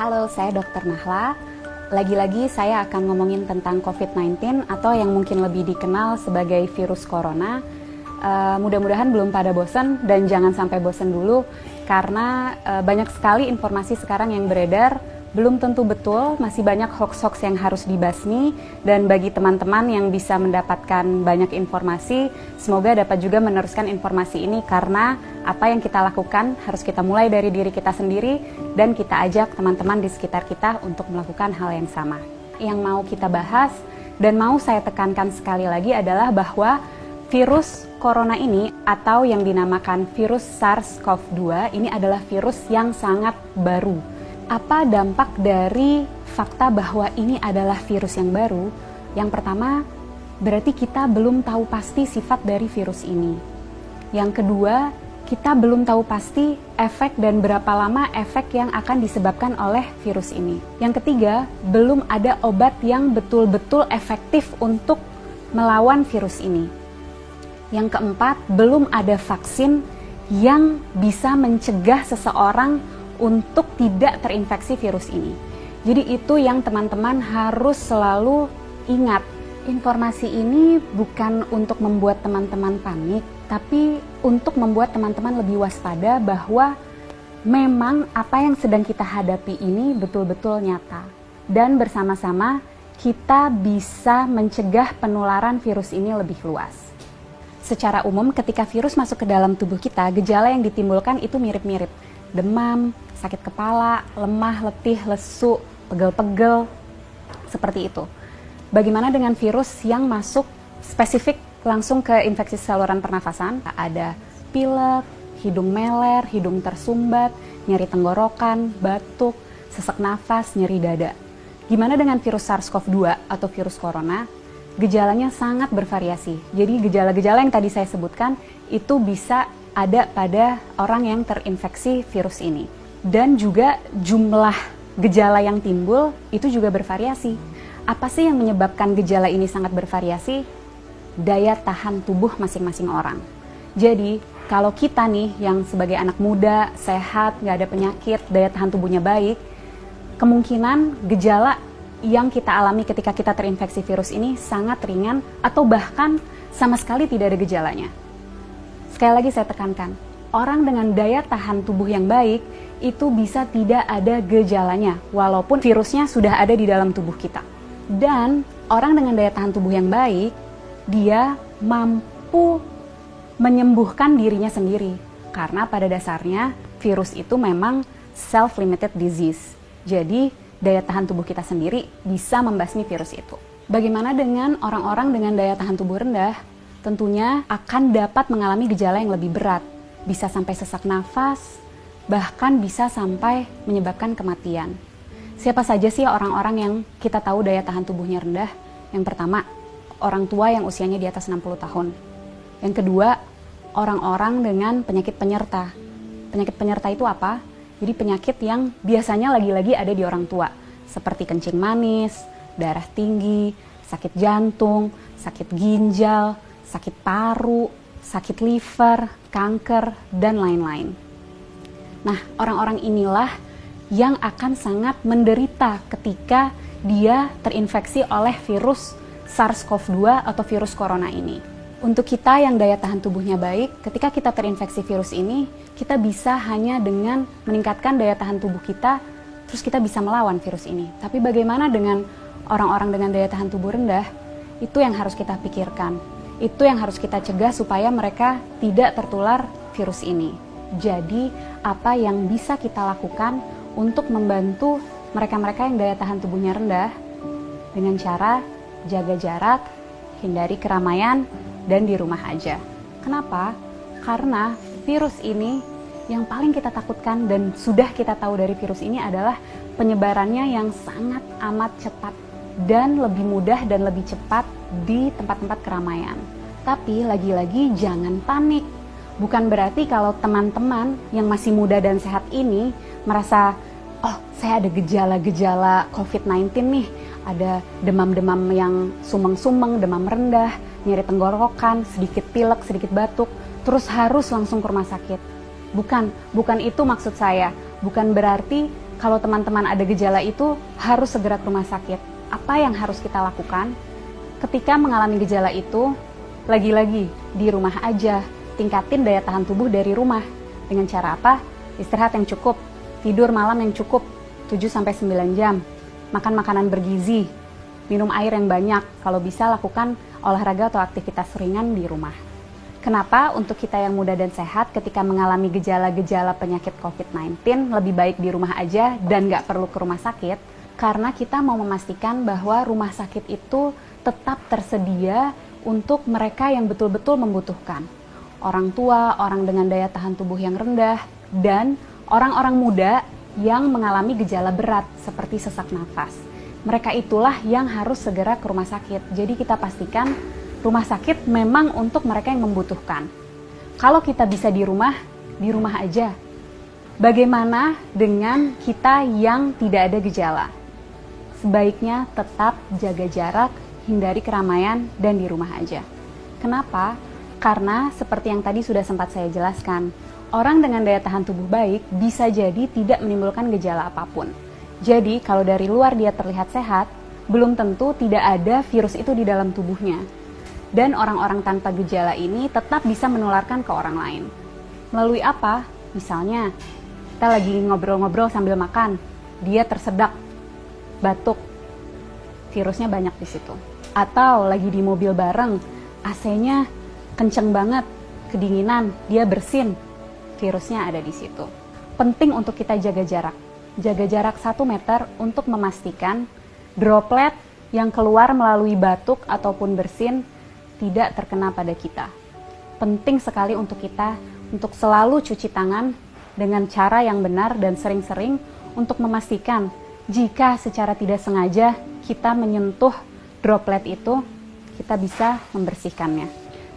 Halo, saya Dr. Nahla. Lagi-lagi saya akan ngomongin tentang COVID-19 atau yang mungkin lebih dikenal sebagai virus corona. Mudah-mudahan belum pada bosan dan jangan sampai bosan dulu karena banyak sekali informasi sekarang yang beredar, belum tentu betul, masih banyak hoax-hoax yang harus dibasmi, dan bagi teman-teman yang bisa mendapatkan banyak informasi, semoga dapat juga meneruskan informasi ini karena apa yang kita lakukan harus kita mulai dari diri kita sendiri dan kita ajak teman-teman di sekitar kita untuk melakukan hal yang sama. Yang mau kita bahas dan mau saya tekankan sekali lagi adalah bahwa virus corona ini atau yang dinamakan virus SARS-CoV-2 ini adalah virus yang sangat baru. Apa dampak dari fakta bahwa ini adalah virus yang baru? Yang pertama, berarti kita belum tahu pasti sifat dari virus ini. Yang kedua, kita belum tahu pasti efek dan berapa lama efek yang akan disebabkan oleh virus ini. Yang ketiga, belum ada obat yang betul-betul efektif untuk melawan virus ini. Yang keempat, belum ada vaksin yang bisa mencegah seseorang untuk tidak terinfeksi virus ini. Jadi itu yang teman-teman harus selalu ingat. Informasi ini bukan untuk membuat teman-teman panik, tapi untuk membuat teman-teman lebih waspada bahwa memang apa yang sedang kita hadapi ini betul-betul nyata. Dan bersama-sama kita bisa mencegah penularan virus ini lebih luas. Secara umum ketika virus masuk ke dalam tubuh kita, gejala yang ditimbulkan itu mirip-mirip. Demam, sakit kepala, lemah, letih, lesu, pegel-pegel, seperti itu. Bagaimana dengan virus yang masuk spesifik langsung ke infeksi saluran pernafasan? Ada pilek, hidung meler, hidung tersumbat, nyeri tenggorokan, batuk, sesak nafas, nyeri dada. Gimana dengan virus SARS-CoV-2 atau virus corona? Gejalanya sangat bervariasi. Jadi gejala-gejala yang tadi saya sebutkan itu bisa ada pada orang yang terinfeksi virus ini. Dan juga jumlah gejala yang timbul itu juga bervariasi. Apa sih yang menyebabkan gejala ini sangat bervariasi? Daya tahan tubuh masing-masing orang. Jadi kalau kita nih yang sebagai anak muda, sehat, nggak ada penyakit, daya tahan tubuhnya baik, kemungkinan gejala yang kita alami ketika kita terinfeksi virus ini sangat ringan atau bahkan sama sekali tidak ada gejalanya. Sekali lagi saya tekankan, orang dengan daya tahan tubuh yang baik itu bisa tidak ada gejalanya walaupun virusnya sudah ada di dalam tubuh kita. Dan orang dengan daya tahan tubuh yang baik, dia mampu menyembuhkan dirinya sendiri karena pada dasarnya virus itu memang self-limited disease. Jadi daya tahan tubuh kita sendiri bisa membasmi virus itu. Bagaimana dengan orang-orang dengan daya tahan tubuh rendah? Tentunya akan dapat mengalami gejala yang lebih berat, bisa sampai sesak nafas, bahkan bisa sampai menyebabkan kematian. Siapa saja sih orang-orang yang kita tahu daya tahan tubuhnya rendah? Yang pertama, orang tua yang usianya di atas 60 tahun. Yang kedua, orang-orang dengan penyakit penyerta. Penyakit penyerta itu apa? Jadi penyakit yang biasanya lagi-lagi ada di orang tua, seperti kencing manis, darah tinggi, sakit jantung, sakit ginjal, sakit paru, sakit liver, kanker, dan lain-lain. Nah, orang-orang inilah yang akan sangat menderita ketika dia terinfeksi oleh virus SARS-CoV-2 atau virus corona ini. Untuk kita yang daya tahan tubuhnya baik, ketika kita terinfeksi virus ini, kita bisa hanya dengan meningkatkan daya tahan tubuh kita, terus kita bisa melawan virus ini. Tapi bagaimana dengan orang-orang dengan daya tahan tubuh rendah? Itu yang harus kita pikirkan. Itu yang harus kita cegah supaya mereka tidak tertular virus ini. Jadi, apa yang bisa kita lakukan untuk membantu mereka-mereka yang daya tahan tubuhnya rendah? Dengan cara jaga jarak, hindari keramaian, dan di rumah aja. Kenapa? Karena virus ini yang paling kita takutkan dan sudah kita tahu dari virus ini adalah penyebarannya yang sangat amat cepat dan lebih mudah dan lebih cepat di tempat-tempat keramaian. Tapi lagi-lagi jangan panik. Bukan berarti kalau teman-teman yang masih muda dan sehat ini merasa, oh saya ada gejala-gejala COVID-19 nih, ada demam-demam yang sumeng-sumeng, demam rendah, nyeri tenggorokan, sedikit pilek, sedikit batuk, terus harus langsung ke rumah sakit. Bukan itu maksud saya. Bukan berarti Kalau teman-teman ada gejala itu, harus segera ke rumah sakit. Apa yang harus kita lakukan? Ketika mengalami gejala itu, lagi-lagi di rumah aja, tingkatin daya tahan tubuh dari rumah. Dengan cara apa? Istirahat yang cukup, tidur malam yang cukup, 7-9 jam, makan makanan bergizi, minum air yang banyak, kalau bisa lakukan olahraga atau aktivitas ringan di rumah. Kenapa untuk kita yang muda dan sehat ketika mengalami gejala-gejala penyakit COVID-19 lebih baik di rumah aja dan nggak perlu ke rumah sakit? Karena kita mau memastikan bahwa rumah sakit itu tetap tersedia untuk mereka yang betul-betul membutuhkan. Orang tua, orang dengan daya tahan tubuh yang rendah, dan orang-orang muda yang mengalami gejala berat seperti sesak nafas. Mereka itulah yang harus segera ke rumah sakit. Jadi kita pastikan rumah sakit memang untuk mereka yang membutuhkan. Kalau kita bisa di rumah aja. Bagaimana dengan kita yang tidak ada gejala? Sebaiknya tetap jaga jarak, hindari keramaian, dan di rumah aja. Kenapa? Karena seperti yang tadi sudah sempat saya jelaskan, orang dengan daya tahan tubuh baik bisa jadi tidak menimbulkan gejala apapun. Jadi kalau dari luar dia terlihat sehat, belum tentu tidak ada virus itu di dalam tubuhnya. Dan orang-orang tanpa gejala ini tetap bisa menularkan ke orang lain. Melalui apa? Misalnya, kita lagi ngobrol-ngobrol sambil makan, dia tersedak, batuk, virusnya banyak di situ. Atau lagi di mobil bareng, AC-nya kenceng banget, kedinginan, dia bersin, virusnya ada di situ. Penting untuk kita jaga jarak. Jaga jarak 1 meter untuk memastikan droplet yang keluar melalui batuk ataupun bersin tidak terkena pada kita. Penting sekali untuk kita untuk selalu cuci tangan dengan cara yang benar dan sering-sering untuk memastikan jika secara tidak sengaja kita menyentuh droplet itu, kita bisa membersihkannya.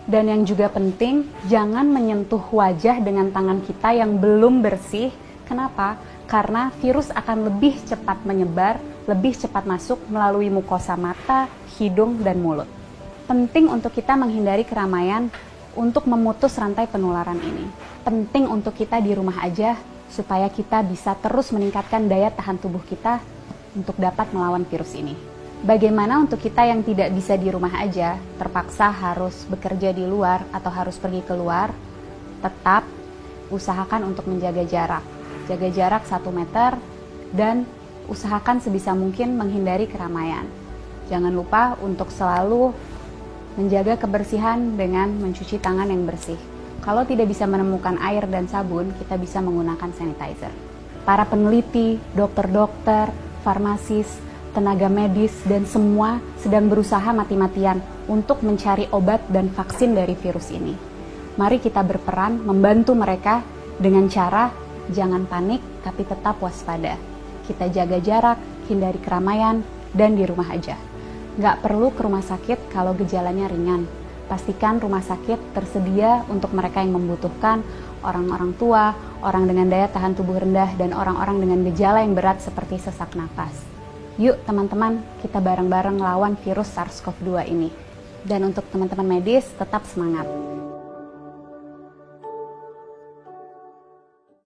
Dan yang juga penting, jangan menyentuh wajah dengan tangan kita yang belum bersih. Kenapa? Karena virus akan lebih cepat menyebar, lebih cepat masuk melalui mukosa mata, hidung, dan mulut. Penting untuk kita menghindari keramaian untuk memutus rantai penularan ini. Penting untuk kita di rumah aja supaya kita bisa terus meningkatkan daya tahan tubuh kita untuk dapat melawan virus ini. Bagaimana untuk kita yang tidak bisa di rumah aja, terpaksa harus bekerja di luar atau harus pergi keluar, tetap usahakan untuk menjaga jarak. Jaga jarak 1 meter dan usahakan sebisa mungkin menghindari keramaian. Jangan lupa untuk selalu menjaga kebersihan dengan mencuci tangan yang bersih. Kalau tidak bisa menemukan air dan sabun, kita bisa menggunakan sanitizer. Para peneliti, dokter-dokter, farmasis, tenaga medis, dan semua sedang berusaha mati-matian untuk mencari obat dan vaksin dari virus ini. Mari kita berperan membantu mereka dengan cara jangan panik tapi tetap waspada. Kita jaga jarak, hindari keramaian, dan di rumah aja. Nggak perlu ke rumah sakit kalau gejalanya ringan. Pastikan rumah sakit tersedia untuk mereka yang membutuhkan, orang-orang tua, orang dengan daya tahan tubuh rendah, dan orang-orang dengan gejala yang berat seperti sesak napas. Yuk teman-teman, kita bareng-bareng lawan virus SARS-CoV-2 ini. Dan untuk teman-teman medis, tetap semangat.